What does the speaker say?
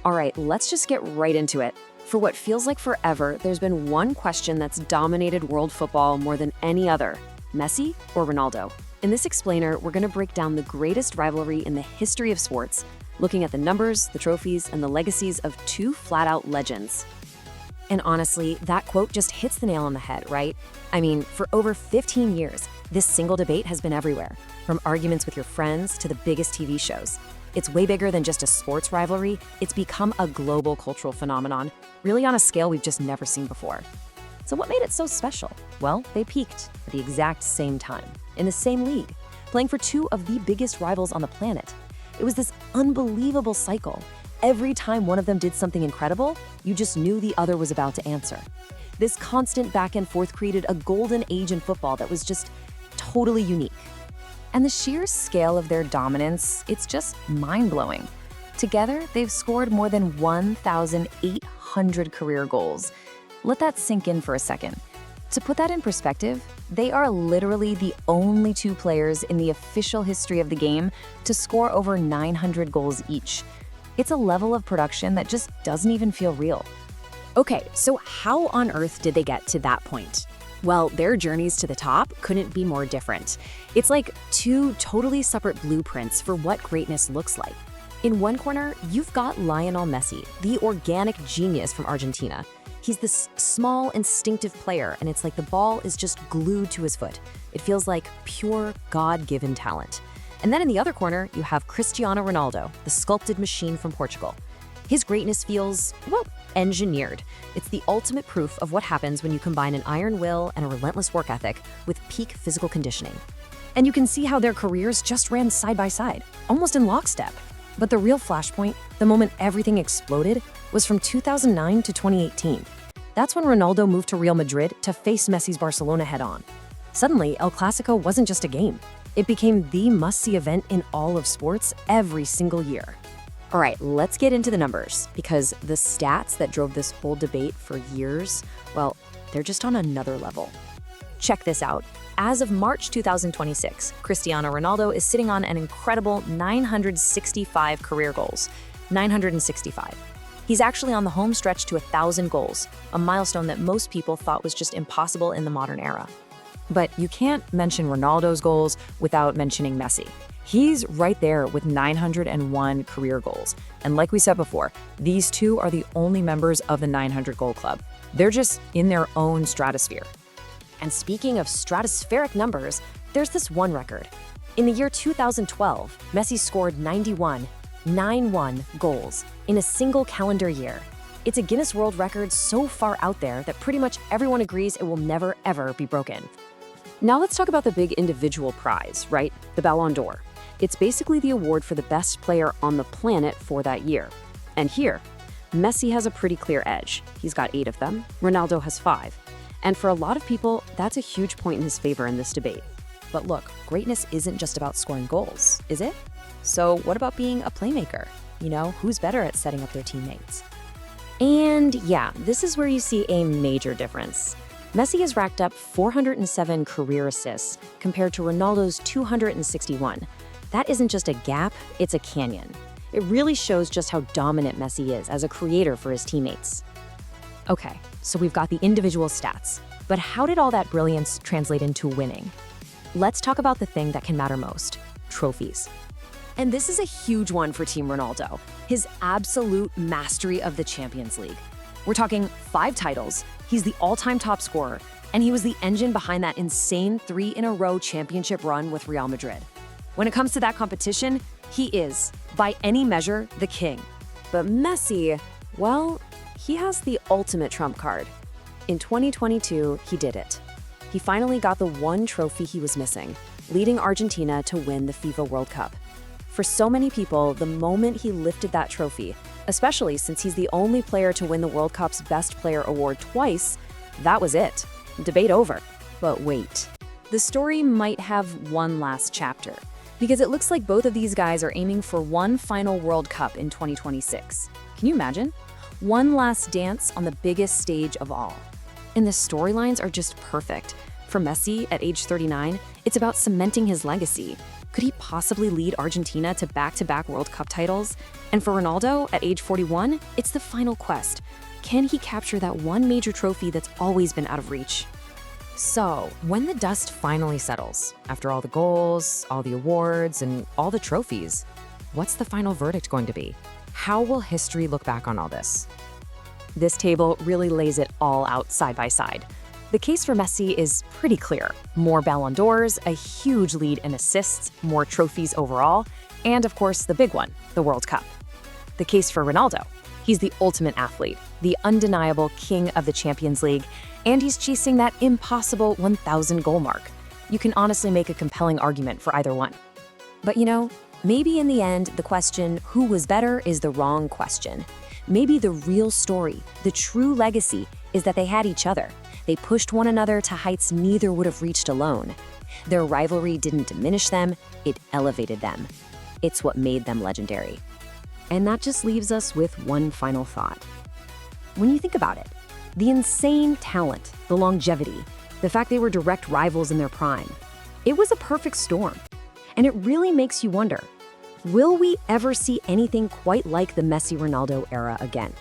All right, let's just get right into it. For what feels like forever, there's been one question that's dominated world football more than any other: Messi or Ronaldo? In this explainer, we're going to break down the greatest rivalry in the history of sports, looking at the numbers, the trophies, and the legacies of two flat-out legends. And honestly, that quote just hits the nail on the head, right? I mean, for over 15 years, this single debate has been everywhere, from arguments with your friends to the biggest TV shows. It's way bigger than just a sports rivalry. It's become a global cultural phenomenon, really on a scale we've just never seen before. So what made it so special? Well, they peaked at the exact same time, in the same league, playing for two of the biggest rivals on the planet. It was this unbelievable cycle. Every time one of them did something incredible, you just knew the other was about to answer. This constant back and forth created a golden age in football that was just totally unique. And the sheer scale of their dominance, it's just mind-blowing. Together, they've scored more than 1,800 career goals. Let that sink in for a second. To put that in perspective, they are literally the only two players in the official history of the game to score over 900 goals each. It's a level of production that just doesn't even feel real. Okay, so how on earth did they get to that point? Well, their journeys to the top couldn't be more different. It's like two totally separate blueprints for what greatness looks like. In one corner, you've got Lionel Messi, the organic genius from Argentina. He's this small, instinctive player, and it's like the ball is just glued to his foot. It feels like pure, God-given talent. And then in the other corner, you have Cristiano Ronaldo, the sculpted machine from Portugal. His greatness feels, well, engineered. It's the ultimate proof of what happens when you combine an iron will and a relentless work ethic with peak physical conditioning. And you can see how their careers just ran side by side, almost in lockstep. But the real flashpoint, the moment everything exploded, was from 2009 to 2018. That's when Ronaldo moved to Real Madrid to face Messi's Barcelona head-on. Suddenly, El Clasico wasn't just a game. It became the must-see event in all of sports every single year. All right, let's get into the numbers, because the stats that drove this whole debate for years, well, they're just on another level. Check this out. As of March 2026, Cristiano Ronaldo is sitting on an incredible 965 career goals. 965. He's actually on the home stretch to 1,000 goals, a milestone that most people thought was just impossible in the modern era. But you can't mention Ronaldo's goals without mentioning Messi. He's right there with 901 career goals. And like we said before, these two are the only members of the 900 goal club. They're just in their own stratosphere. And speaking of stratospheric numbers, there's this one record. In the year 2012, Messi scored 91 goals in a single calendar year. It's a Guinness World Record so far out there that pretty much everyone agrees it will never, ever be broken. Now let's talk about the big individual prize, right? The Ballon d'Or. It's basically the award for the best player on the planet for that year. And here, Messi has a pretty clear edge. He's got 8 of them, Ronaldo has 5. And for a lot of people, that's a huge point in his favor in this debate. But look, greatness isn't just about scoring goals, is it? So what about being a playmaker? You know, who's better at setting up their teammates? And yeah, this is where you see a major difference. Messi has racked up 407 career assists compared to Ronaldo's 261. That isn't just a gap, it's a canyon. It really shows just how dominant Messi is as a creator for his teammates. Okay, so we've got the individual stats, but how did all that brilliance translate into winning? Let's talk about the thing that can matter most: trophies. And this is a huge one for Team Ronaldo, his absolute mastery of the Champions League. We're talking 5 titles, he's the all-time top scorer, and he was the engine behind that insane 3-in-a-row championship run with Real Madrid. When it comes to that competition, he is, by any measure, the king. But Messi, well, he has the ultimate trump card. In 2022, he did it. He finally got the one trophy he was missing, leading Argentina to win the FIFA World Cup. For so many people, the moment he lifted that trophy, especially since he's the only player to win the World Cup's Best Player award twice, that was it. Debate over. But wait, the story might have one last chapter, because it looks like both of these guys are aiming for one final World Cup in 2026. Can you imagine? One last dance on the biggest stage of all. And the storylines are just perfect. For Messi, at age 39, it's about cementing his legacy. Could he possibly lead Argentina to back-to-back World Cup titles? And for Ronaldo, at age 41, it's the final quest. Can he capture that one major trophy that's always been out of reach? So, when the dust finally settles, after all the goals, all the awards, and all the trophies, what's the final verdict going to be? How will history look back on all this? This table really lays it all out side by side. The case for Messi is pretty clear. More Ballon d'Ors, a huge lead in assists, more trophies overall, and of course the big one, the World Cup. The case for Ronaldo. He's the ultimate athlete, the undeniable king of the Champions League, and he's chasing that impossible 1,000 goal mark. You can honestly make a compelling argument for either one. But maybe in the end, the question, who was better, is the wrong question. Maybe the real story, the true legacy, is that they had each other. They pushed one another to heights neither would have reached alone. Their rivalry didn't diminish them, it elevated them. It's what made them legendary. And that just leaves us with one final thought. When you think about it, the insane talent, the longevity, the fact they were direct rivals in their prime, it was a perfect storm. And it really makes you wonder, will we ever see anything quite like the Messi-Ronaldo era again?